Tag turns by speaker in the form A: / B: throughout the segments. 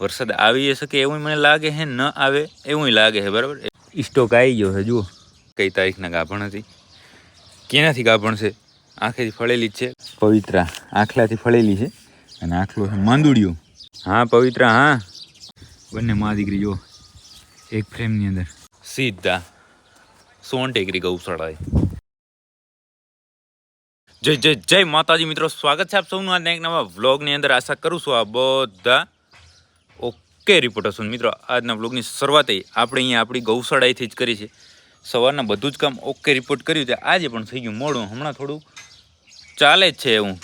A: વરસાદ આવી શકે એવું મને લાગે છે, ન આવે એવું લાગે છે, બરાબર. સ્ટોક આવી ગયો છે, જુઓ કઈ તારીખના ગાભણ હતી, કેનાથી ગાભણ છે, આંખેથી ફળેલી જ છે. પવિત્રા આંખલાથી ફળેલી છે અને આંખલો છે માંદુડિયું. હા પવિત્રા, હા બંને મા દીકરી જો એક ફ્રેમની અંદર સીધા સોન ટેકરી ગૌશાળાએ. જય જય જય માતાજી મિત્રો, સ્વાગત છે આપ સૌનું આજના એક નવા વ્લોગની અંદર. આશા કરું છું આ બધા ઓકે રિપોર્ટર છો મિત્રો. આજના વ્લોગની શરૂઆત આપણે અહીંયા આપણી ગૌશાળાએથી જ કરી છે. સવારના બધું જ કામ ઓકે રિપોર્ટ કર્યું છે. આજે પણ થઈ ગયું મોડું, હમણાં થોડું ચાલે જ છે, એવું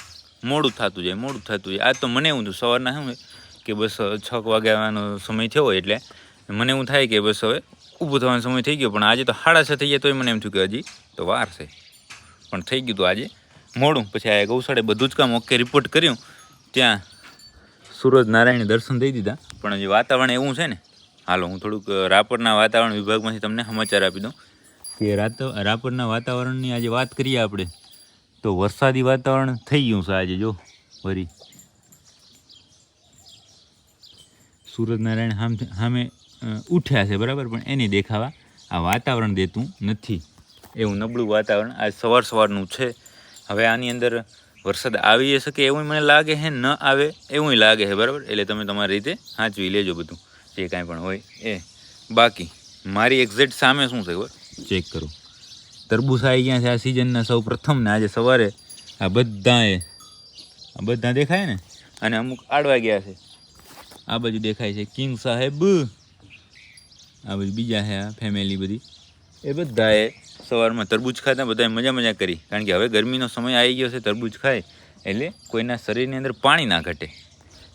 A: મોડું થતું જાય. આજ તો મને એવું થયું સવારના શું કે બસ 6 વાગ્યાનો સમય થયો હોય એટલે મને એવું થાય કે બસ હવે ઊભું થવાનો સમય થઈ ગયો, પણ આજે તો 6:30 થઈ ગયા તોય મને એમ થયું કે હજી તો વાર છે, પણ થઈ ગયું હતું આજે મોડું. પછી આ ગૌશાળે બધું જ કામ ઓકે રિપોર્ટ કર્યું. ત્યાં સૂરજ નારાયણે દર્શન દઈ દીધા. પણ હજી વાતાવરણ એવું છે ને, હાલો હું થોડુંક રાપરના વાતાવરણ વિભાગમાંથી તમને સમાચાર આપી દઉં કે રાપરના વાતાવરણની આજે વાત કરીએ આપણે તો વરસાદી વાતાવરણ થઈ ગયું છે આજે. જો વરી સૂરજનારાયણ સામે ઉઠ્યા છે, બરાબર, પણ એની દેખાવા આ વાતાવરણ દેતું નથી. એવું નબળું વાતાવરણ આજ સવારનું છે. હવે આની અંદર વરસાદ આવી શકે એવું મને લાગે છે, ન આવે એવું લાગે છે, બરાબર. એટલે તમે તમારી રીતે સાચવી લેજો બધું જે કાંઈ પણ હોય એ. બાકી મારી એક્ઝેક્ટ સામે શું છે ખબર, ચેક કરો. તરબૂચ આવી ગયા છે આ સિઝનના સૌ પ્રથમ ને આજે સવારે આ બધા દેખાય ને, અને અમુક આડવા ગયા છે. આ બાજુ દેખાય છે કિંગ સાહેબ, આ બાજુ બીજા છે આ ફેમિલી બધી, એ બધાએ સવારમાં તરબૂચ ખાતા બધાએ મજા કરી. કારણ કે હવે ગરમીનો સમય આવી ગયો છે, તરબૂચ ખાય એટલે કોઈના શરીરની અંદર પાણી ના ઘટે,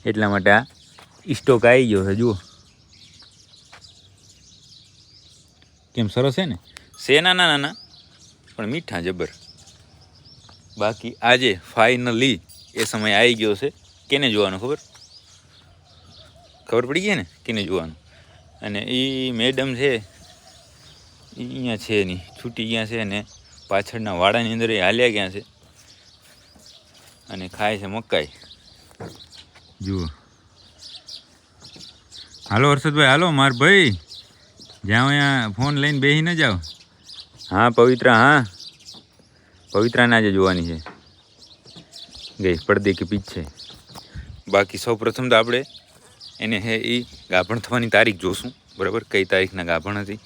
A: એટલા માટે આ સ્ટોક આવી ગયો છે. જુઓ કેમ સરસ છે ને, નાના પણ મીઠા જબર. બાકી આજે ફાઇનલી એ સમય આવી ગયો છે. કેને જોવાનું ખબર પડી ગઈ ને, કેને જોવાનું. અને એ મેડમ છે એ અહીંયા છે નહીં, છૂટી ગયા છે, અને પાછળના વાડાની અંદર એ હાલ્યા ગયા છે અને ખાય છે મકાઈ. જુઓ, હાલો હર્ષદભાઈ, હાલો માર ભાઈ, જાઓ અહીંયા ફોન લઈને બેસી ન જાઓ. હા પવિત્રા, હા પવિત્રાને આજે જોવાની છે, ગઈ પડદે કે પીછે. બાકી સૌ પ્રથમ તો આપણે એને હે એ ગાભણ થવાની તારીખ જોશું, બરાબર. કઈ તારીખના ગાભણ હતી,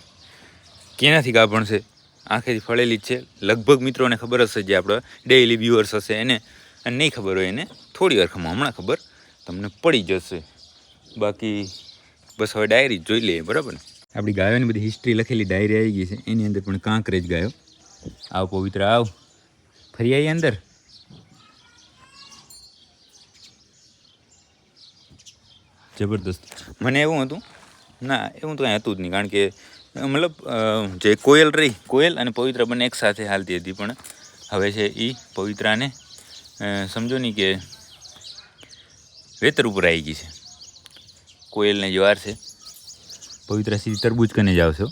A: કેનાથી ગાભણ છે, આંખેથી ફળેલી જ છે. લગભગ મિત્રોને ખબર હશે, જે આપણા ડેઇલી વ્યુઅર્સ હશે એને, અને નહીં ખબર હોય એને થોડી વાર હમણાં ખબર તમને પડી જશે. બાકી બસ હવે ડાયરી જોઈ લઈએ, બરાબર ને. આપણી ગાયોની બધી હિસ્ટ્રી લખેલી ડાયરી આવી ગઈ છે, એની અંદર પણ કાંકરેજ ગાયો. આવ પવિત્ર, આવ ફરી આવી અંદર. જબરદસ્ત. મને એવું હતું ના, એવું તો કાંઈ હતું જ નહીં, કારણ કે મતલબ જે કોયલ રહી, કોયલ અને પવિત્ર બંને એક સાથે હાલતી હતી. પણ હવે છે એ પવિત્રાને સમજો નહીં કે વેતર ઉપર આવી ગઈ છે. કોયલને જે વાર છે, પવિત્રા સીધી તરબૂચ કને જ આવશે.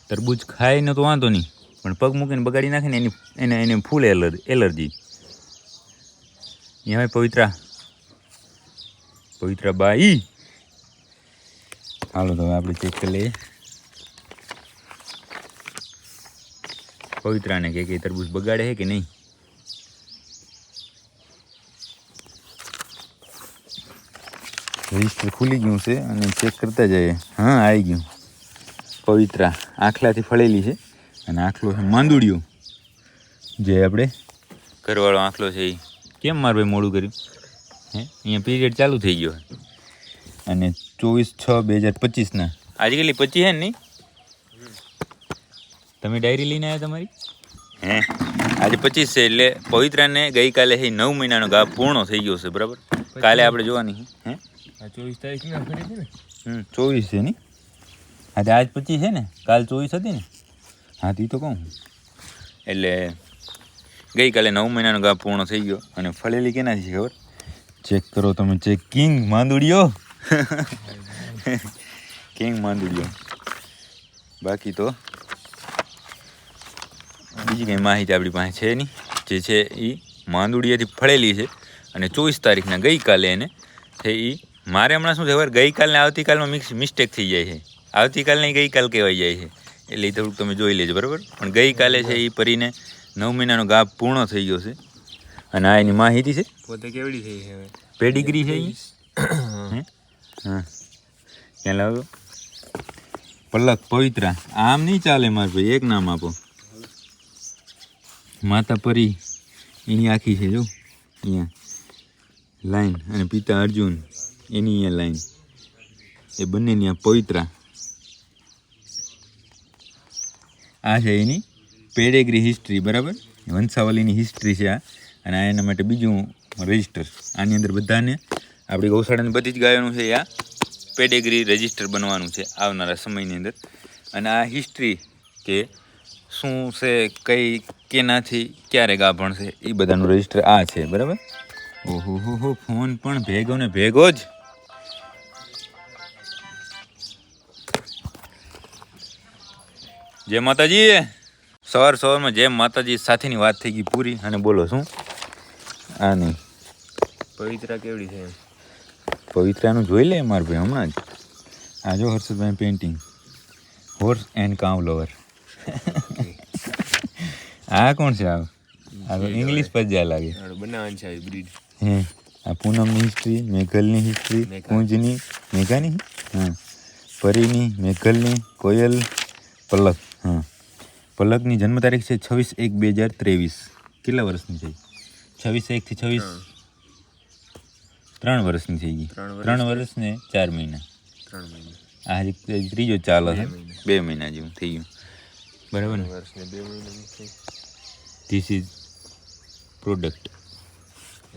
A: તરબૂચ ખાય ને તો વાંધો નહીં, પણ પગ મૂકીને બગાડી નાખે ને એને ફૂલ એલર્જી. હવે પવિત્રા બાઈ, હાલો તો હવે આપણે ચેક કરી લઈએ પવિત્રાને કે તરબૂચ બગાડે છે કે નહીં. રજિસ્ટર ખુલી ગયું છે અને ચેક કરતા જઈએ. હા આવી ગયું. પવિત્રા આંખલાથી ફળેલી છે અને આંખલો છે માંદુડિયું, જે આપણે ઘરવાળો આંખલો છે. એ કેમ માર ભાઈ મોડું કર્યું હે? અહીંયા પીરિયડ ચાલુ થઈ ગયો અને 24/6/2025 આજે કેટલી 25 છે ને નહીં? તમે ડાયરી લઈને આવ્યા તમારી હે? આજે 25 છે, એટલે પવિત્રાને ગઈકાલે 9 મહિનાનો ગાભ પૂર્ણ થઈ ગયો છે, બરાબર. કાલે આપણે જોવાની હે 24 તારીખના ફરી છે ને. 24 છે નહીં, આજે આજ 25 છે ને, કાલ 24 હતી ને. હા તે તો કહું, એટલે ગઈકાલે 9 મહિનાનો ગાભ પૂર્ણ થઈ ગયો. અને ફળેલી કેનાથી છે ખબર? ચેક કરો તમે, ચેક. કિંગ માંદુડિયો કિંગ માંદુડિયો. બાકી તો બીજી કંઈ માહિતી આપણી પાસે છે નહીં. જે છે એ માંદુડિયાથી ફળેલી છે અને 24 તારીખના ગઈકાલે એને છે એ મારે હમણાં શું છે ખબર, ગઈકાલને આવતીકાલમાં મિસ્ટેક થઈ જાય છે. આવતીકાલને ગઈકાલ કહેવાય જાય છે, એટલે એ થોડુંક તમે જોઈ લેજો બરાબર. પણ ગઈકાલે છે એ પરીને 9 મહિનાનો ગાભ પૂર્ણ થઈ ગયો છે. અને આ એની માહિતી છે,
B: પોતે કેવડી થઈ છે હવે?
A: પેડિગ્રી છે એ. હા ક્યાં લાવ્યો? પલક પવિત્રા. આમ નહીં ચાલે મારે ભાઈ, એક નામ આપો. માતા પરી એની આખી છે જો અહીંયા લાઈન, અને પિતા અર્જુન એની અહીંયા લાઈન, એ બંનેની આ પવિત્રા. આ છે એની પેડેગ્રી હિસ્ટ્રી બરાબર, વંશાવલીની હિસ્ટ્રી છે આ. અને આ એના માટે બીજું રજિસ્ટર. આની અંદર બધાને આપણી ગૌશાળાની બધી જ ગાયોનું છે આ પેડેગ્રી રજિસ્ટર બનવાનું છે આવનારા સમયની અંદર. અને આ હિસ્ટ્રી કે શું છે, કઈ કેનાથી ક્યારે ગાભણ છે, એ બધાનું રજિસ્ટર આ છે બરાબર. ઓહો હો, ફોન પણ ભેગો ને ભેગો જ. જય માતાજી. સવારમાં જય માતાજી સાથેની વાત થઈ ગઈ પૂરી. અને બોલો શું આ નહીં
B: પવિત્રા કેવડી છે?
A: પવિત્રાનું જોઈ લે માર ભાઈ હમણાં જ. આ જો Harshadbhai painting, horse and cow lover. આ કોણ છે? આ ઇંગ્લિશ પદ્યા લાગે.
B: બનાવવાની છે બ્રીડ.
A: હે આ પૂનમની હિસ્ટ્રી, મેઘલની હિસ્ટ્રી, કુંજની, મેઘાની, હા, પરીની, મેઘલની, કોયલ, પલક. હા, પલકની જન્મ તારીખ છે 26/1/2023. કેટલા વર્ષની થઈ? 26/1 થી 26, 3 વર્ષની થઈ ગઈ. 3 વર્ષ ને 4 મહિના.
B: 3 મહિના.
A: આ હજી ત્રીજો ચાલે છે, 2 મહિના જેવું થઈ ગયું બરાબર ને.
B: વર્ષ ને 2 મહિના થઈ.
A: ધીસ ઇઝ પ્રોડક્ટ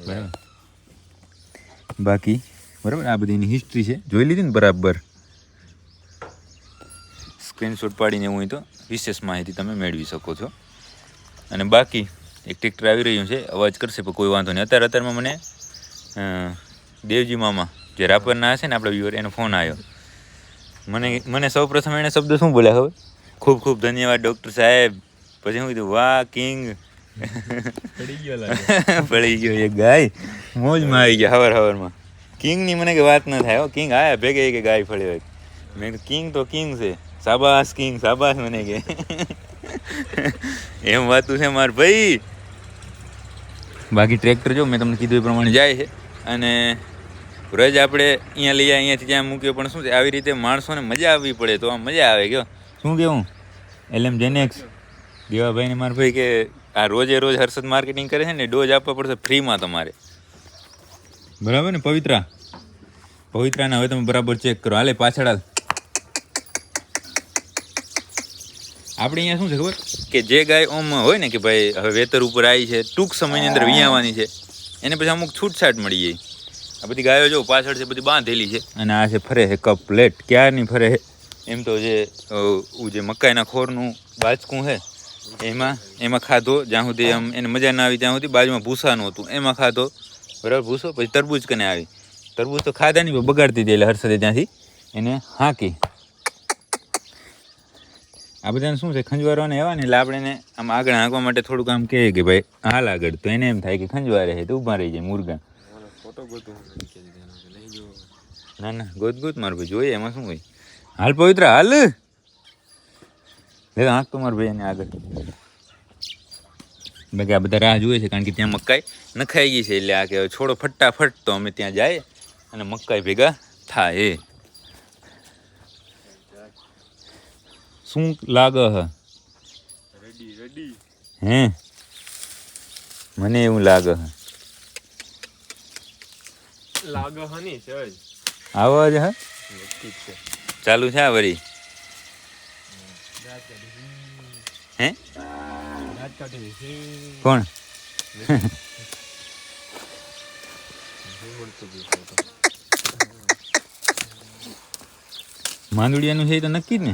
A: બરાબર. બાકી બરાબર આ બધી એની હિસ્ટ્રી છે, જોઈ લીધી ને બરાબર. સ્ક્રીનશોટ પાડીને હું તો વિશેષ માહિતી તમે મેળવી શકો છો. અને બાકી એક ટ્રેક્ટર આવી રહ્યું છે, અવાજ કરશે પણ કોઈ વાંધો નહીં. અત્યારમાં મને દેવજી મામા જે રાપરના હશે ને આપણા વ્યુઅર, એનો ફોન આવ્યો. મને સૌ પ્રથમ એણે શબ્દ શું બોલ્યા ખબર? ખૂબ ખૂબ ધન્યવાદ ડૉક્ટર સાહેબ. પછી હું કીધું વાહ કિંગ. પડી ગયો એક ગાય, મોજમાં આવી ગયા હવારમાં. કિંગની મને કે વાત ના થાય. કિંગ આયા ભેગે કે ગાય ફળે હોય. મેં કીધું કિંગ તો કિંગ છે, શાબાશ કિંગ શાબાશ. મને કે એમ વાતું છે માર ભાઈ. બાકી ટ્રેક્ટર જો મેં તમને કીધું એ પ્રમાણે જાય છે. અને રજ આપણે અહીંયા લઈ અહીંયાથી જ્યાં મૂક્યો, પણ શું છે આવી રીતે માણસોને મજા આવવી પડે તો આમ મજા આવે. કયો શું કેવું LM જેનેક્સ દેવાભાઈને મારા ભાઈ કે આ રોજે રોજ હર્ષદ માર્કેટિંગ કરે છે ને, ડોઝ આપવા પડશે ફ્રીમાં તમારે બરાબર ને. પવિત્રાને હવે તમે બરાબર ચેક કરો. હાલે પાછળ હાલ. આપણે અહીંયા શું છે ખબર કે જે ગાય ઓમ હોય ને કે ભાઈ હવે વેતર ઉપર આવી છે, ટૂંક સમયની અંદર વિયાવાની છે, એને પછી અમુક છૂટછાટ મળી જાય. આ બધી ગાયો જો પાછળ છે બધી બાંધેલી છે. અને આ છે ફરે છે કપ પ્લેટ. ક્યારની ફરે છે એમ તો જે મકાઈના ખોરનું બાચકું છે એમાં ખાધો જ્યાં સુધી આમ એને મજા ના આવી ત્યાં સુધી. બાજુમાં ભૂસાનું હતું એમાં ખાધો બરાબર ભૂસો. પછી તરબૂચ કને આવી. તરબૂચ તો ખાધા નહીં, બગાડતી હતી. એટલે હર્ષદે ત્યાંથી એને હાંકી. આ બધાને શું છે ખંજવારવાને એવા ને, એટલે આપણે એને આમ આગળ હાંકવા માટે થોડુંક આમ કહે કે ભાઈ હાલ આગળ, તો એને એમ થાય કે ખંજવારે છે તો ઊભા રહી જાય મુર્ગા. ના ના ગોત માર ભાઈ જોઈએ એમાં શું હોય. હાલ પવિત્ર હાલ હાંક તો માર ભાઈ એને આગળ. બાકી આ બધા રાહ જુએ છે કારણ કે ત્યાં મકાઈ નખાઈ ગઈ છે. એટલે આ કે છોડો ફટાફટ તો અમે ત્યાં જાય અને મકાઈ ભેગા થાય. શું લાગે હ? હે મને એવું લાગે હ. આવાજ હ ચાલુ છે આ વરી. હે કોણ? માંદુડિયાનું છે એ તો નક્કી જ ને.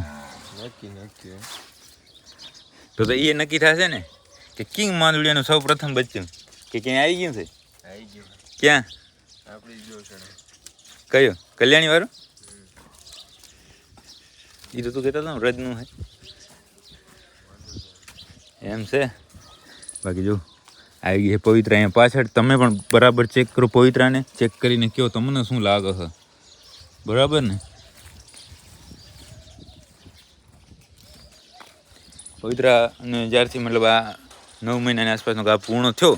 A: તો એ નક્કી થશે ને કે કિંગ માંદુડિયાનું સૌ પ્રથમ બચ્ચું કે ક્યાં આવી ગયું છે? ક્યાં? કયો? કલ્યાણી વાળો? એ તો તું કહેતો હતો ને રજનું છે એમ છે. બાકી જો આવી ગઈ છે પવિત્રા અહીંયા પાછળ. તમે પણ બરાબર ચેક કરો પવિત્રાને. ચેક કરીને કહો તમને શું લાગે છે. બરાબર ને? પવિત્રાને જ્યારથી મતલબ આ 9 મહિનાની આસપાસનો ગાભ પૂર્ણ થયો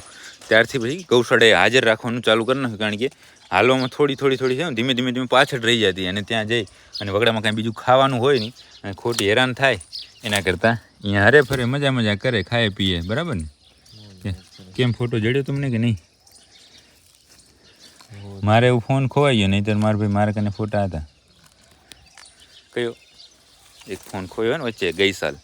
A: ત્યારથી પછી ગૌશાળાએ હાજર રાખવાનું ચાલુ કરી નાખ્યું. કારણ કે હાલવામાં થોડી છે ને ધીમે ધીમે પાછળ રહી જતી અને ત્યાં જઈ અને વગડામાં કાંઈ બીજું ખાવાનું હોય નહીં અને ખોટી હેરાન થાય એના કરતાં અહીંયા હરે ફરે મજા કરે, ખાય પીએ. બરાબર ને? કેમ ફોટો જડ્યો તમને કે નહીં? મારે એવું ફોન ખોવાઈ ગયો, નહીં તો મારા કને ફોટા હતા. કયો? એક ફોન ખોયો ને વચ્ચે ગઈ સાલ.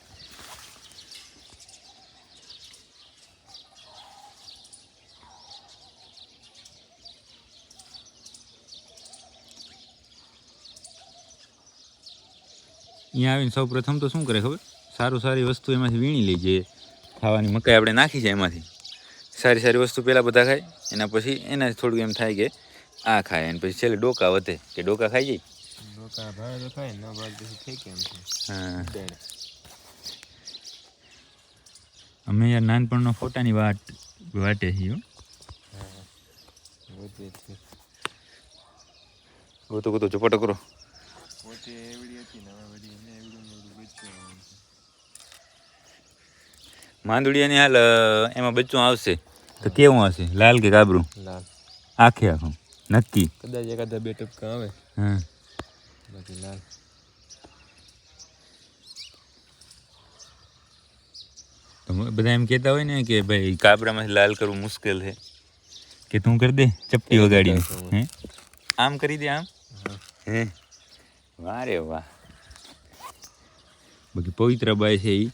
A: અહીંયા આવીને સૌ પ્રથમ તો શું કરે ખબર? સારી વસ્તુ એમાંથી વીણી લઈ જઈએ. ખાવાની મકાઈ આપણે નાખી છે એમાંથી સારી વસ્તુ પહેલાં બધા ખાય, એના પછી એનાથી થોડું એમ થાય કે આ ખાય, અને પછી છેલ્લે ડોકા વધે કે ડોકા ખાઈ જાય.
B: ડોકા ભાવે તો ખાય, ન ભાવે તો ફેંકે એમ છે.
A: હા, અમે યાર નાનપણનો ફોટાની વાટે છીએ. ગોતો ચપટો કરો.
B: પોતે એવડી હતી ને હવે વળી એને એવડું બચ્ચું
A: માંદુડિયાની હાલ એમાં બચ્ચું આવશે તો કેવું હશે? લાલ કે કાબરું?
B: લાલ.
A: આખું નક્કી?
B: કદાચ એકાદા 2 ટપકા આવે.
A: હા,
B: બાકી લાલ.
A: તો બધા એમ કહેતા હોય ને કે ભાઈ કાબરામાંથી લાલ કરવું મુશ્કેલ છે, કે તું કરી દે ચપટી વગાડીને. હે, આમ કરી દે આમ. હે, વાહ રે વાહ. બાકી પવિત્રાબાઈ છે એ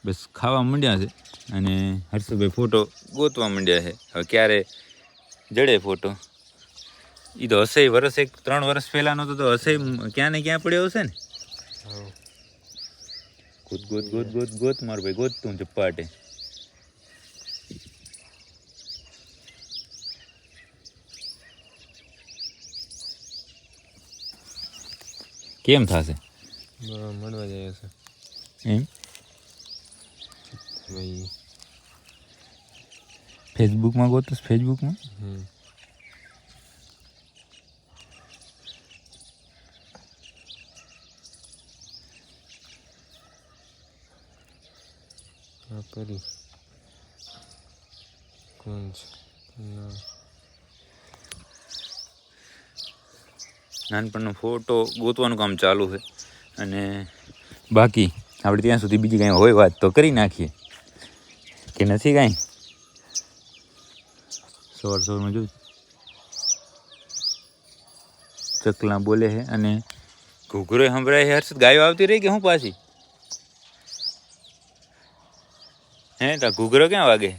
A: બસ ખાવા માંડ્યા છે અને હર્ષભાઈ ફોટો ગોતવા માંડ્યા છે. હવે ક્યારે જડે ફોટો? એ તો હશે 3 વર્ષ પહેલાંનો તો હશે ક્યાં ને ક્યાં પડ્યો હશે ને. ગોત મારું ભાઈ, ગોતતું ચપ્પાટે. કેમ થશે?
B: મળવા જાય છે
A: એમ
B: ભાઈ.
A: ફેસબુકમાં ગોતું? ફેસબુકમાં
B: કરી કોણ છે?
A: નાનપણનો ફોટો ગોતવાનું કામ ચાલુ છે અને બાકી આપણે ત્યાં સુધી બીજી કાંઈ હોય વાત તો કરી નાખીએ કે નથી કાંઈ. સવારમાં જોયું ચકલા બોલે છે અને ઘૂઘરો સંભળાય છે. હર્ષદ, ગાયો આવતી રહી કે હું પાછી? હે, તા ઘૂઘરો ક્યાં વાગે?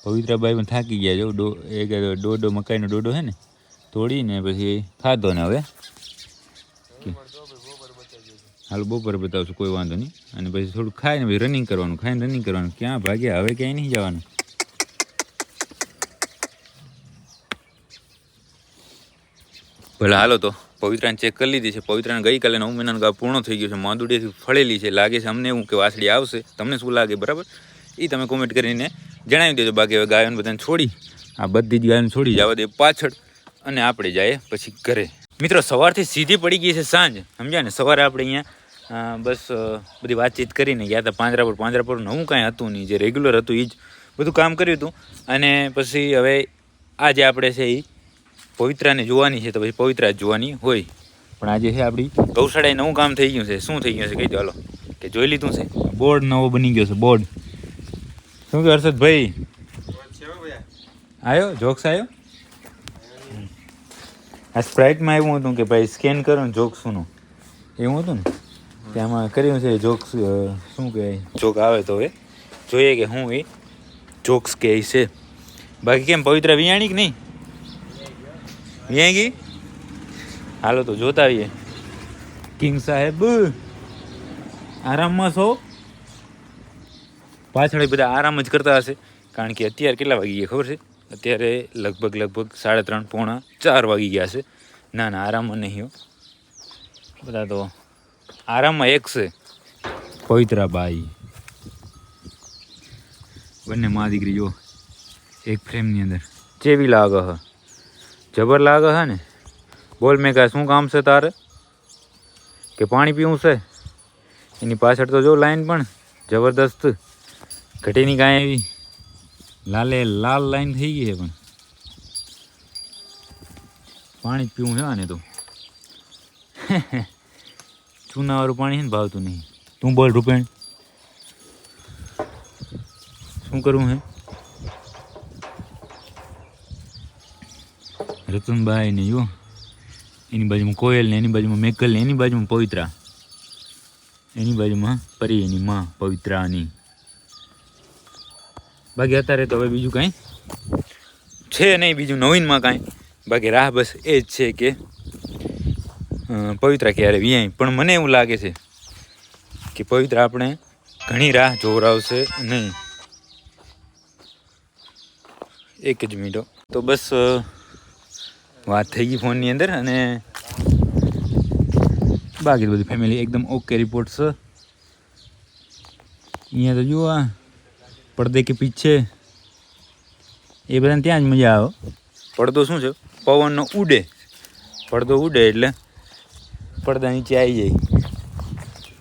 A: પવિત્રાબાઈ પણ થાકી ગયા. જો એક ડોડો મકાઈનો ડોડો છે ને તોડીને પછી ખાધો ને હવે હાલ બપોરે બતાવશું, કોઈ વાંધો નહીં. અને પછી થોડું ખાઈને પછી રનિંગ કરવાનું, ક્યાં ભાગ્યા? હવે ક્યાંય નહીં જવાનું. ભલે હાલો તો પવિત્રાને ચેક કરી લીધી છે. પવિત્રાને ગઈકાલે 9 મહિનાનો ગાભ પૂર્ણ થઈ ગયો છે. માંદુડિયાથી ફળેલી છે. લાગે છે અમને એવું કે વાસળી આવશે. તમને શું લાગે? બરાબર, એ તમે કોમેન્ટ કરીને જણાવી દેજો. બાકી હવે ગાયોને બધાને છોડી, આ બધી જ ગાયોને છોડી જવા દે પાછળ અને આપણે જઈએ પછી ઘરે. મિત્રો, સવારથી સીધી પડી ગઈ છે સાંજ, સમજ્યા ને? સવારે આપણે અહીંયા બસ બધી વાતચીત કરીને ગયા હતા પાંજરા પર નવું કાંઈ હતું નહીં, જે રેગ્યુલર હતું એ જ બધું કામ કર્યું હતું. અને પછી હવે આજે આપણે છે એ પવિત્રાને જોવાની છે, તો પછી પવિત્રા જ જોવાની હોય. પણ આજે છે આપણી ગૌશાળાએ નવું કામ થઈ ગયું છે. શું થઈ ગયું છે કહી દો હાલો, કે જોઈ લીધું છે? બોર્ડ નવો બની ગયો છે. બોર્ડ શું કે હર્ષદભાઈ? આવ્યો જોક્સ આવ્યો? આ સ્પ્રાઇટમાં એવું હતું કે ભાઈ સ્કેન કરો ને જોક્સનું એવું હતું ને, ત્યાંમાં કર્યું છે જોક્સ. શું કહેવાય? જોક આવે તો હવે જોઈએ કે હું એ જોક્સ કહે છે. બાકી કેમ પવિત્રા વિયાણી કે નહીં? વિયાઈ ગઈ? હાલો તો જોતા આવીએ. કિંગ સાહેબ આરામમાં છો? પાછળ બધા આરામ જ કરતા હશે, કારણ કે અત્યારે કેટલા વાગી ગયા ખબર છે? અત્યારે લગભગ 3:30 પોણા 4 વાગી ગયા છે. ના આરામમાં નહીં હો, બધા તો આરામમાં. એક છે પવિત્રાબાઈ, બંને મા દીકરી જો એક ફ્રેમની અંદર. ચેવી લાગે હ? જબર લાગે છે ને? બોલ મેં કાંઈ શું કામ છે તારે કે પાણી પીવું છે? એની પાછળ તો જો લાઈન પણ જબરદસ્ત ઘટીની કાંઈ એવી લાલ લાઈન થઈ ગઈ છે, પણ પાણી જ પીવું છે આને તો. ચૂનાવાળું પાણી છે ને ભાવતું નહીં. તું બોલ રૂપેણ, શું કરવું હે? રતનભાઈ ને જો એની બાજુમાં કોયલ ને એની બાજુમાં મેકલ ને એની બાજુમાં પવિત્રા, એની બાજુમાં પરી એની માં પવિત્રાની. બાકી અત્યારે તો હવે બીજું કાંઈ છે નહીં, બીજું નવીનમાં કાંઈ. બાકી રાહ બસ એ જ છે કે પવિત્રા ક્યારે વ્યાય. પણ મને એવું લાગે છે કે પવિત્રા આપણે ઘણી રાહ જોવરાવશે નહીં. એક જ મિનિટો. તો બસ વાત થઈ ગઈ ફોનની અંદર, અને બાકી બધી ફેમિલી એકદમ ઓકે રિપોર્ટ છે. અહીંયા તો જુઓ આ પડદે કે પીછે એ બધાને ત્યાં જ મજા આવે. પડદો શું છે? પવનનો ઉડે, પડદો ઉડે એટલે પડદા નીચે આવી જાય.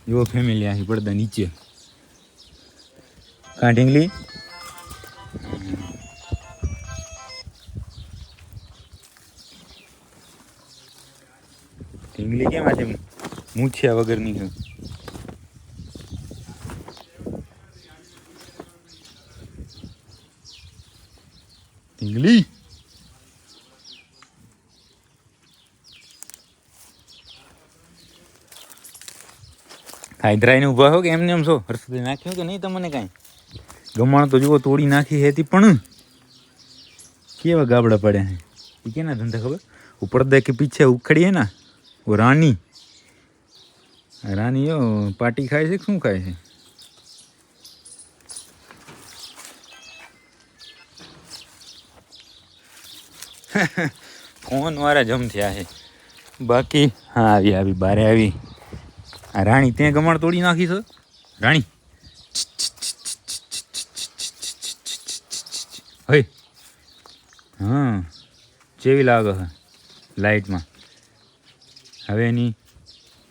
A: જુઓ ફેમિલી આવી પડદા નીચે. કાં ઢીંગલી? ઢીંગલી કેમ આજે મૂછ્યા વગરની છે? ઢીંગલી હાયદરાઈને ઊભા હો કે એમને એમ છો? હર્ષદે નાખ્યું કે નહીં તમને કાંઈ? ગમાણ તો જુઓ તોડી નાખી હતી, પણ કેવા ગાબડા પડ્યા હે. એ કેના ધંધા ખબર? वो पर्दे के पीछे उखड़ी है ना, वो रानी रानी पार्टी खाए છે શું ખાય છે? ફોન વાળા જમ થયા છે. બાકી હા આવી બારે આવી. આ રાણી ત્યાં ગમાણ તોડી નાખી છે. રાણી હે હા જેવી લાગે છે લાઇટમાં. હવે એની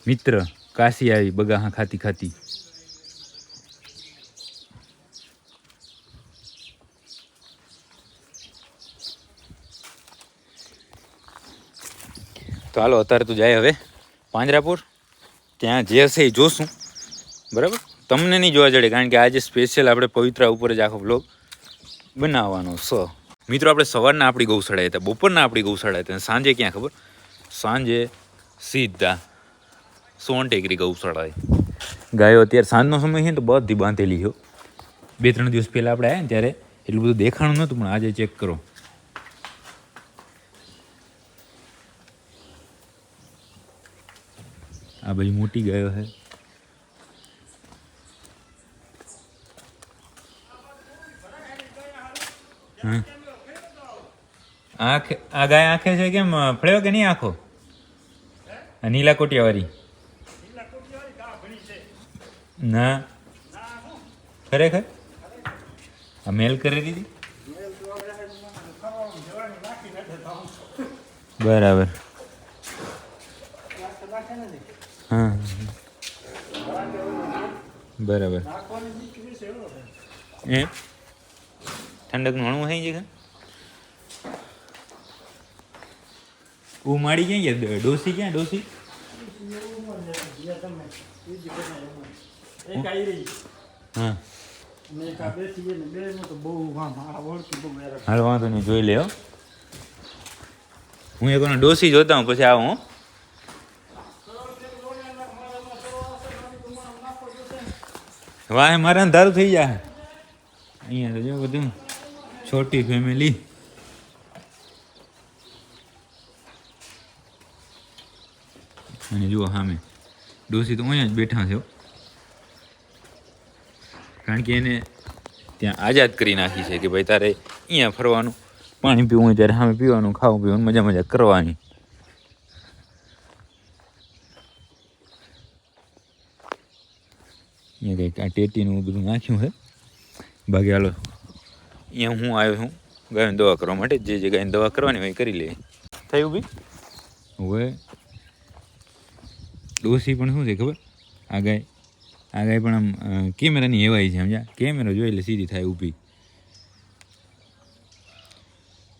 A: મિત્ર કાશી આવી બગાહા ખાતી ખાતી. તો હાલો અત્યારે તો જાય હવે પાંજરાપુર. ત્યાં જે હશે એ જોશું, બરાબર? તમને નહીં જોવા જડે, કારણ કે આજે સ્પેશિયલ આપણે પવિત્રા ઉપર જ આખો બ્લોગ બનાવવાનો છે. મિત્રો આપણે સવારના આપણી ગૌશાળા હતા, બપોરના આપણી ગૌશાળા હતા, સાંજે ક્યાં ખબર? સાંજે સીધા સોનટેકરી ગૌશાળાએ. ગાયો અત્યારે સાંજનો સમય છે ને તો બધી બાંધેલી છે. 2-3 દિવસ પહેલાં આપણે આવ્યા ને ત્યારે એટલું બધું દેખાણું નહોતું, પણ આજે ચેક કરો. આ બધી મોટી ગાયો છે. હા આંખ આ ગાય આંખે છે કેમ ફળ્યો કે નહીં આંખો? આ નીલા કોટિયાવાળી ના ખરેખર આ મેલ કરી દીધી બરાબર. હા બરાબર. એ ઠંડકનું હણવું થઈ જાય. માડી ક્યાં ગયા? ડોસી ક્યાં? ડોસી હા હાલ વાંધો નહીં, જોઈ લે. હું એક ડોસી જોતા હું પછી આવું. વાહ મારે અંધારું થઈ જાય. અહીંયા તો જો બધું છોટી ફેમિલી. અને જુઓ સામે ડોસી તો અહીંયા જ બેઠા છે, કારણ કે એને ત્યાં આઝાદ કરી નાખી છે કે ભાઈ તારે અહીંયા ફરવાનું, પાણી પીવું હોય ત્યારે સામે પીવાનું, ખાવું પીવાનું, મજા મજા કરવાની. અહીંયા કંઈક આ ટેટીનું બધું નાખ્યું છે. બાકી હાલો અહીંયા હું આવ્યો છું ગાયને દવા કરવા માટે. જે ગાયને દવા કરવાની હોય એ કરી લે. થયું બી હવે ડોસી પણ શું છે ખબર આ ગાય પણ આમ કેમેરાની હેવાય છે સમજ્યા કેમેરો જોઈ એટલે સીધી થાય ઊભી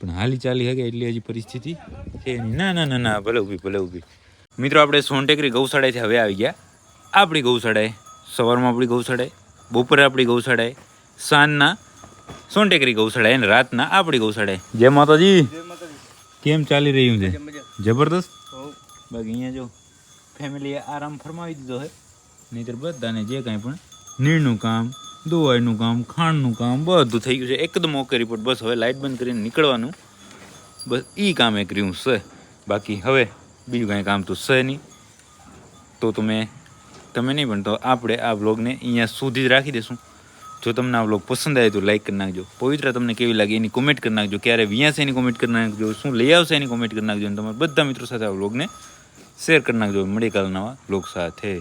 A: પણ હાલી ચાલી હગે એટલી હજી પરિસ્થિતિ છે નહીં ના ના ના ના ભલે ઊભી મિત્રો આપણે સોનટેકરી ગૌશાળાથી હવે આવી ગયા આપણી ગૌશાળાએ સવારમાં આપણી ગૌશાળાએ બપોરે આપણી ગૌશાળાએ સાંજના સોનટેકરી ગૌશાળાએ અને રાતના આપણી ગૌશાળાએ જય માતાજી કેમ ચાલી રહ્યું છે જબરદસ્ત બાકી અહીંયા જો ફેમિલીએ આરામ ફરમાવી દીધો છે નહીંતર બધાને જે કાંઈ પણ નીણનું કામ દવાઈનું કામ ખાંડનું કામ બધું થઈ ગયું છે એકદમ ઓકે રિપોર્ટ બસ હવે લાઇટ બંધ કરીને નીકળવાનું બસ એ કામ એક રહ્યું છે બાકી હવે બીજું કાંઈ કામ તો છે નહીં તો તમે નહીં પણ તો આપણે આ વ્લોગને અહીંયા સુધી જ રાખી દઈશું જો તમને આ વ્લોગ પસંદ આવે તો લાઈક કરી નાખજો પવિત્ર તમને કેવી લાગે એની કોમેન્ટ કરી નાખજો ક્યારે વિયાશે એની કોમેન્ટ કરી નાખજો શું લઈ આવશે એની કોમેન્ટ કરી નાખજો અને તમારા બધા મિત્રો સાથે આ વ્લોગને શેર કરી નાખજો મળી કાલ નવા વ્લોગ સાથે